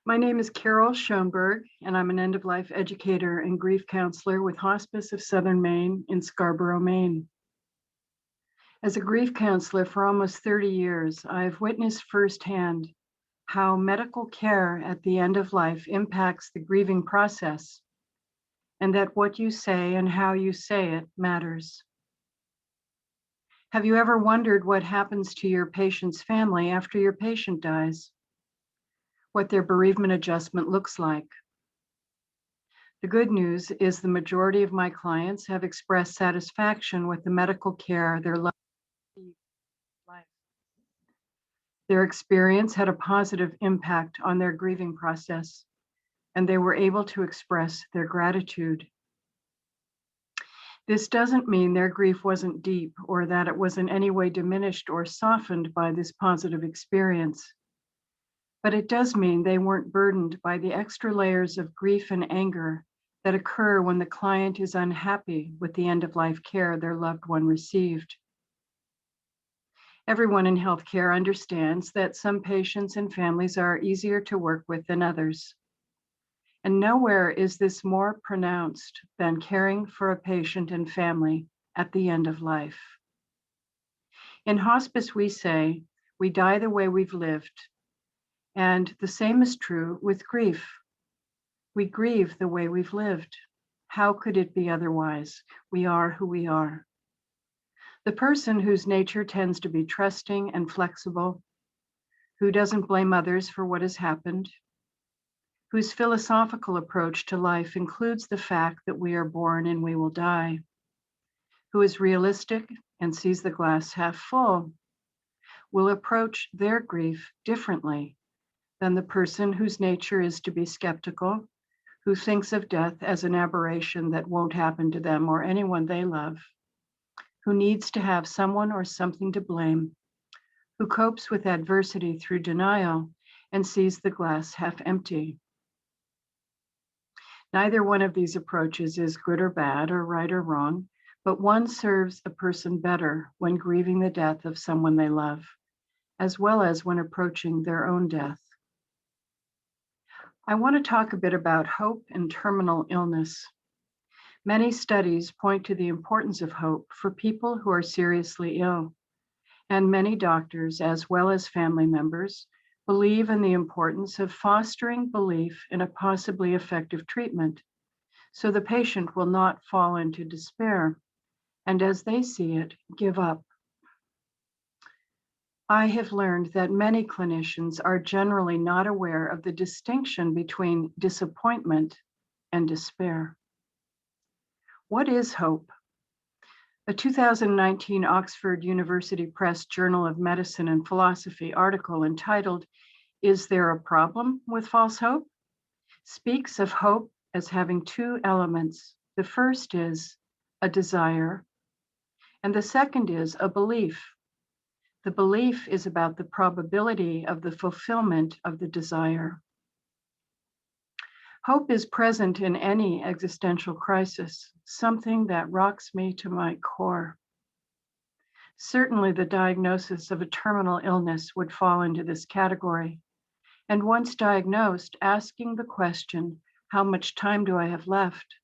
My name is Carol Schoneberg, and I'm an end-of-life educator and grief counselor with Hospice of Southern Maine in Scarborough, Maine. As a grief counselor for almost 30 years, I've witnessed firsthand how medical care at the end of life impacts the grieving process, and that what you say and how you say it matters. Have you ever wondered what happens to your patient's family after your patient dies? What their bereavement adjustment looks like? The good news is the majority of my clients have expressed satisfaction with the medical care their loved ones received in life. Their experience had a positive impact on their grieving process, and they were able to express their gratitude. This doesn't mean their grief wasn't deep or that it was in any way diminished or softened by this positive experience, but it does mean they weren't burdened by the extra layers of grief and anger that occur when the client is unhappy with the end-of-life care their loved one received. Everyone in healthcare understands that some patients and families are easier to work with than others. And nowhere is this more pronounced than caring for a patient and family at the end of life. In hospice, we say, we die the way we've lived. And the same is true with grief. We grieve the way we've lived. How could it be otherwise? We are who we are. The person whose nature tends to be trusting and flexible, who doesn't blame others for what has happened, whose philosophical approach to life includes the fact that we are born and we will die, who is realistic and sees the glass half full, will approach their grief differently than the person whose nature is to be skeptical, who thinks of death as an aberration that won't happen to them or anyone they love, who needs to have someone or something to blame, who copes with adversity through denial and sees the glass half empty. Neither one of these approaches is good or bad or right or wrong, but one serves a person better when grieving the death of someone they love, as well as when approaching their own death. I want to talk a bit about hope and terminal illness. Many studies point to the importance of hope for people who are seriously ill, and many doctors, as well as family members, believe in the importance of fostering belief in a possibly effective treatment, so the patient will not fall into despair, and as they see it, give up. I have learned that many clinicians are generally not aware of the distinction between disappointment and despair. What is hope? A 2019 Oxford University Press Journal of Medicine and Philosophy article entitled, "Is There a Problem with False Hope?" speaks of hope as having two elements. The first is a desire, and the second is a belief. The belief is about the probability of the fulfillment of the desire. Hope is present in any existential crisis, something that rocks me to my core. Certainly, the diagnosis of a terminal illness would fall into this category. And once diagnosed, asking the question, how much time do I have left,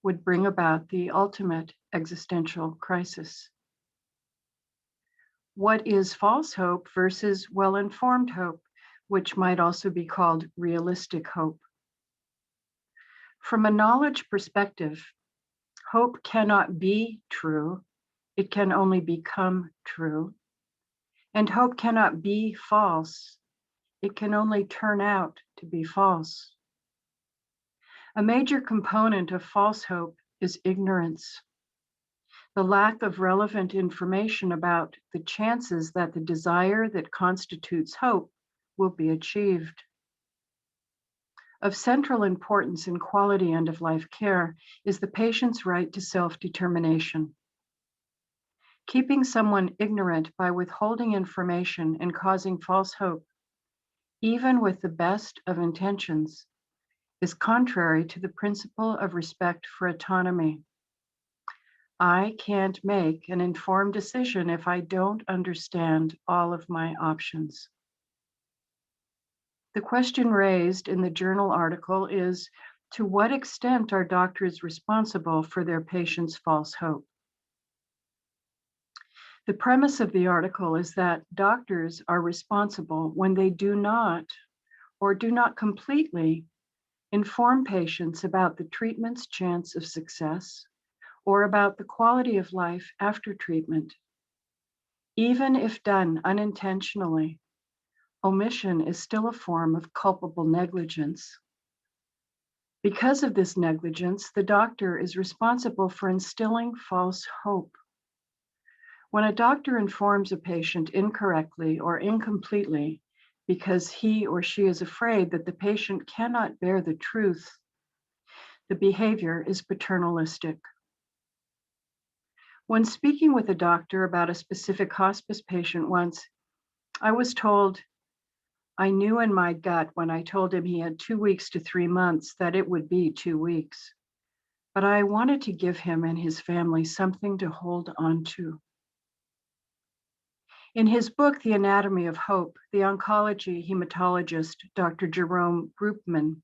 would bring about the ultimate existential crisis. What is false hope versus well-informed hope, which might also be called realistic hope? From a knowledge perspective, hope cannot be true, it can only become true. And hope cannot be false, it can only turn out to be false. A major component of false hope is ignorance. The lack of relevant information about the chances that the desire that constitutes hope will be achieved. Of central importance in quality end-of-life care is the patient's right to self-determination. Keeping someone ignorant by withholding information and causing false hope, even with the best of intentions, is contrary to the principle of respect for autonomy. I can't make an informed decision if I don't understand all of my options. The question raised in the journal article is, to what extent are doctors responsible for their patients' false hope? The premise of the article is that doctors are responsible when they do not, or do not completely, inform patients about the treatment's chance of success or about the quality of life after treatment. Even if done unintentionally, omission is still a form of culpable negligence. Because of this negligence, the doctor is responsible for instilling false hope. When a doctor informs a patient incorrectly or incompletely because he or she is afraid that the patient cannot bear the truth, the behavior is paternalistic. When speaking with a doctor about a specific hospice patient once, I was told, I knew in my gut when I told him he had 2 weeks to 3 months that it would be 2 weeks. But I wanted to give him and his family something to hold on to. In his book, The Anatomy of Hope, the oncology hematologist, Dr. Jerome Groopman,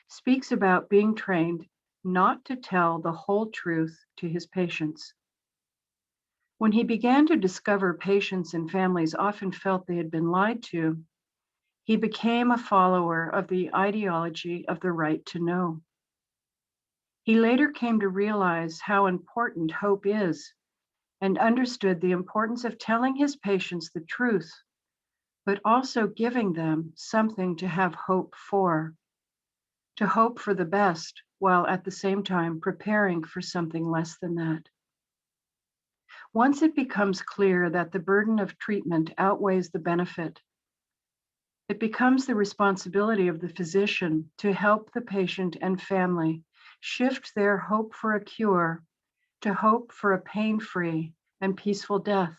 speaks about being trained not to tell the whole truth to his patients. When he began to discover patients and families often felt they had been lied to, he became a follower of the ideology of the right to know. He later came to realize how important hope is and understood the importance of telling his patients the truth, but also giving them something to have hope for, to hope for the best, while at the same time preparing for something less than that. Once it becomes clear that the burden of treatment outweighs the benefit, it becomes the responsibility of the physician to help the patient and family shift their hope for a cure to hope for a pain-free and peaceful death,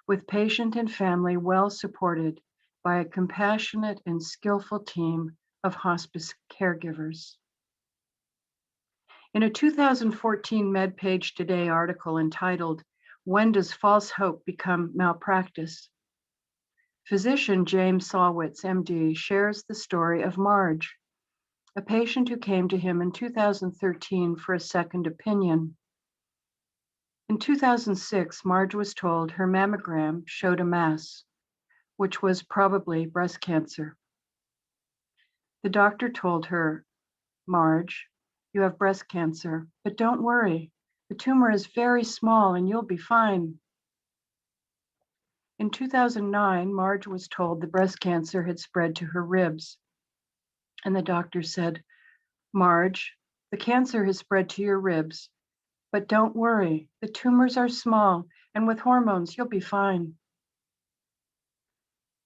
with patient and family well supported by a compassionate and skillful team of hospice caregivers. In a 2014 MedPage Today article entitled, When Does False Hope Become Malpractice?, physician James Salwitz, MD, shares the story of Marge, a patient who came to him in 2013 for a second opinion. In 2006, Marge was told her mammogram showed a mass, which was probably breast cancer. The doctor told her, Marge, you have breast cancer, but don't worry. The tumor is very small and you'll be fine. In 2009, Marge was told the breast cancer had spread to her ribs. And the doctor said, Marge, the cancer has spread to your ribs, but don't worry. The tumors are small and with hormones, you'll be fine.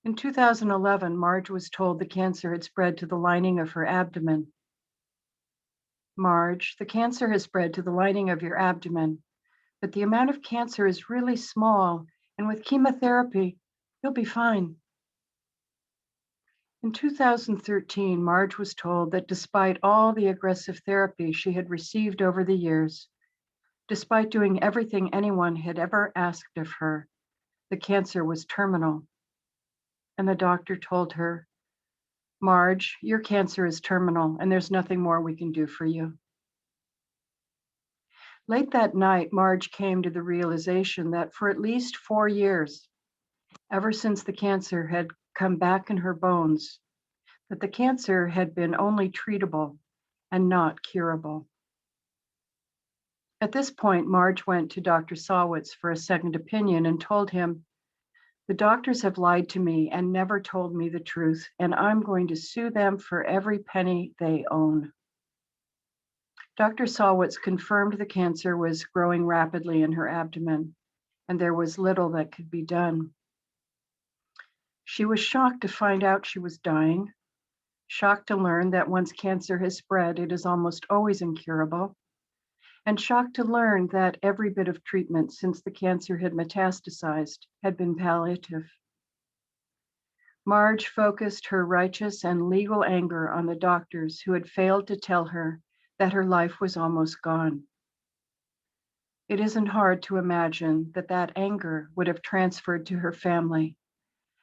In 2011, Marge was told the cancer had spread to the lining of her abdomen. Marge, the cancer has spread to the lining of your abdomen, but the amount of cancer is really small, and with chemotherapy, you'll be fine. In 2013, Marge was told that despite all the aggressive therapy she had received over the years, despite doing everything anyone had ever asked of her, the cancer was terminal. And the doctor told her, Marge, your cancer is terminal and there's nothing more we can do for you. Late that night, Marge came to the realization that for at least 4 years, ever since the cancer had come back in her bones, that the cancer had been only treatable and not curable. At this point, Marge went to Dr. Salwitz for a second opinion and told him, the doctors have lied to me and never told me the truth, and I'm going to sue them for every penny they own. Dr. Salwitz confirmed the cancer was growing rapidly in her abdomen, and there was little that could be done. She was shocked to find out she was dying, shocked to learn that once cancer has spread, it is almost always incurable, and shocked to learn that every bit of treatment since the cancer had metastasized had been palliative. Marge focused her righteous and legal anger on the doctors who had failed to tell her that her life was almost gone. It isn't hard to imagine that that anger would have transferred to her family,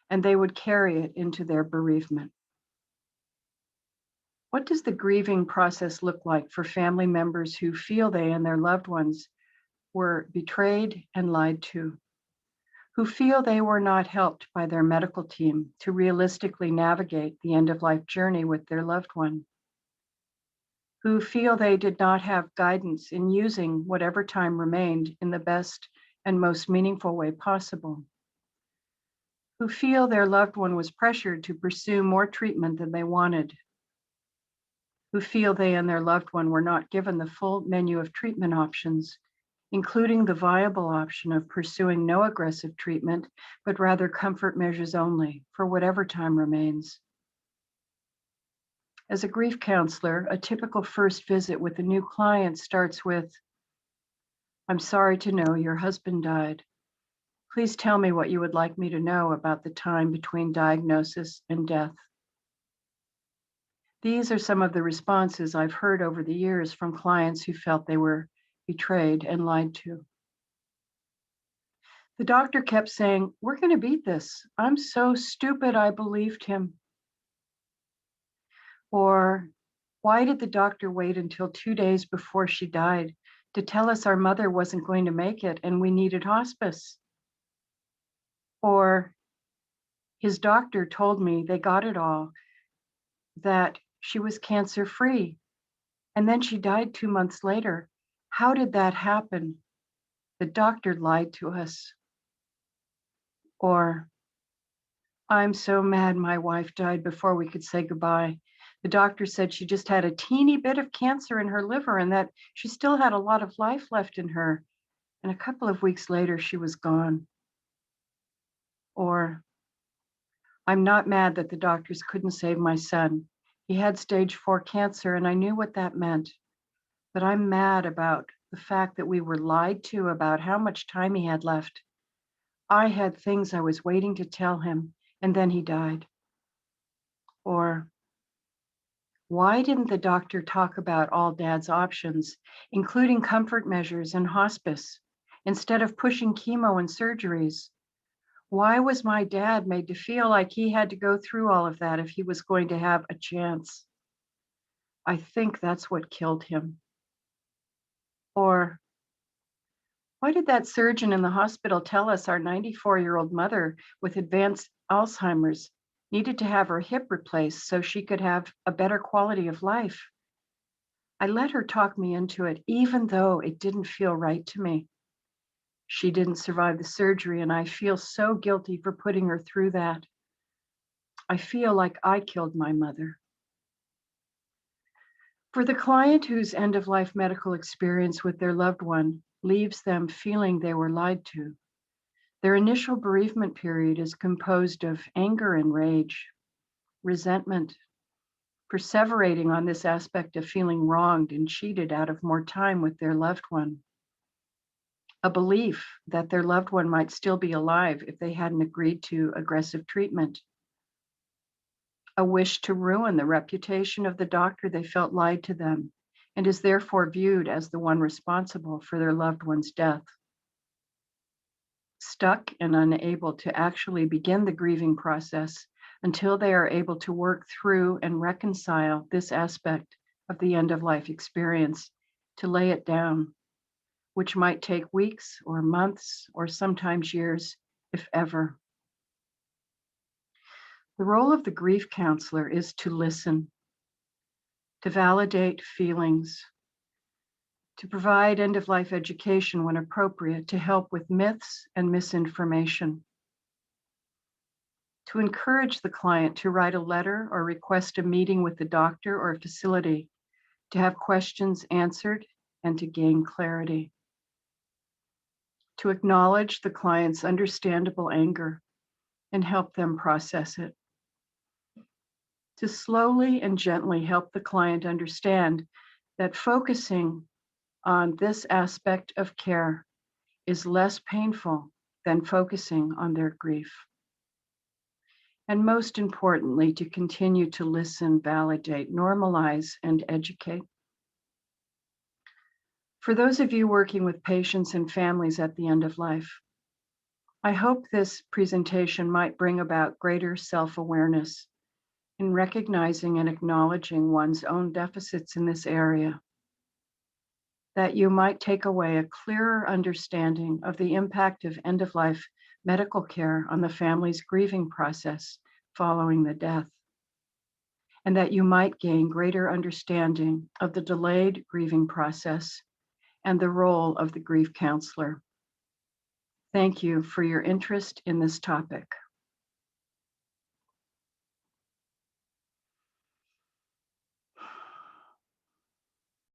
and they would carry it into their bereavement. What does the grieving process look like for family members who feel they and their loved ones were betrayed and lied to, who feel they were not helped by their medical team to realistically navigate the end-of-life journey with their loved one, who feel they did not have guidance in using whatever time remained in the best and most meaningful way possible, who feel their loved one was pressured to pursue more treatment than they wanted, who feel they and their loved one were not given the full menu of treatment options, including the viable option of pursuing no aggressive treatment, but rather comfort measures only for whatever time remains. As a grief counselor, a typical first visit with a new client starts with, "I'm sorry to know your husband died. Please tell me what you would like me to know about the time between diagnosis and death." These are some of the responses I've heard over the years from clients who felt they were betrayed and lied to. The doctor kept saying, "We're going to beat this. I'm so stupid I believed him." Or, "Why did the doctor wait until 2 days before she died to tell us our mother wasn't going to make it and we needed hospice?" Or, "His doctor told me they got it all, that she was cancer-free, and then she died 2 months later. How did that happen? The doctor lied to us." Or, "I'm so mad my wife died before we could say goodbye. The doctor said she just had a teeny bit of cancer in her liver and that she still had a lot of life left in her. And a couple of weeks later, she was gone." Or, "I'm not mad that the doctors couldn't save my son. He had stage 4 cancer and I knew what that meant. But I'm mad about the fact that we were lied to about how much time he had left. I had things I was waiting to tell him, and then he died." Or, "Why didn't the doctor talk about all Dad's options, including comfort measures and hospice, instead of pushing chemo and surgeries? Why was my dad made to feel like he had to go through all of that if he was going to have a chance? I think that's what killed him." Or, "Why did that surgeon in the hospital tell us our 94-year-old mother with advanced Alzheimer's needed to have her hip replaced so she could have a better quality of life? I let her talk me into it, even though it didn't feel right to me. She didn't survive the surgery, and I feel so guilty for putting her through that. I feel like I killed my mother." For the client whose end-of-life medical experience with their loved one leaves them feeling they were lied to, their initial bereavement period is composed of anger and rage, resentment, perseverating on this aspect of feeling wronged and cheated out of more time with their loved one, a belief that their loved one might still be alive if they hadn't agreed to aggressive treatment, a wish to ruin the reputation of the doctor they felt lied to them and is therefore viewed as the one responsible for their loved one's death. Stuck and unable to actually begin the grieving process until they are able to work through and reconcile this aspect of the end-of-life experience, to lay it down, which might take weeks or months or sometimes years, if ever. The role of the grief counselor is to listen, to validate feelings, to provide end-of-life education when appropriate, to help with myths and misinformation, to encourage the client to write a letter or request a meeting with the doctor or facility, to have questions answered and to gain clarity, to acknowledge the client's understandable anger and help them process it, to slowly and gently help the client understand that focusing on this aspect of care is less painful than focusing on their grief. And most importantly, to continue to listen, validate, normalize, and educate. For those of you working with patients and families at the end of life, I hope this presentation might bring about greater self-awareness in recognizing and acknowledging one's own deficits in this area, that you might take away a clearer understanding of the impact of end-of-life medical care on the family's grieving process following the death, and that you might gain greater understanding of the delayed grieving process and the role of the grief counselor. Thank you for your interest in this topic.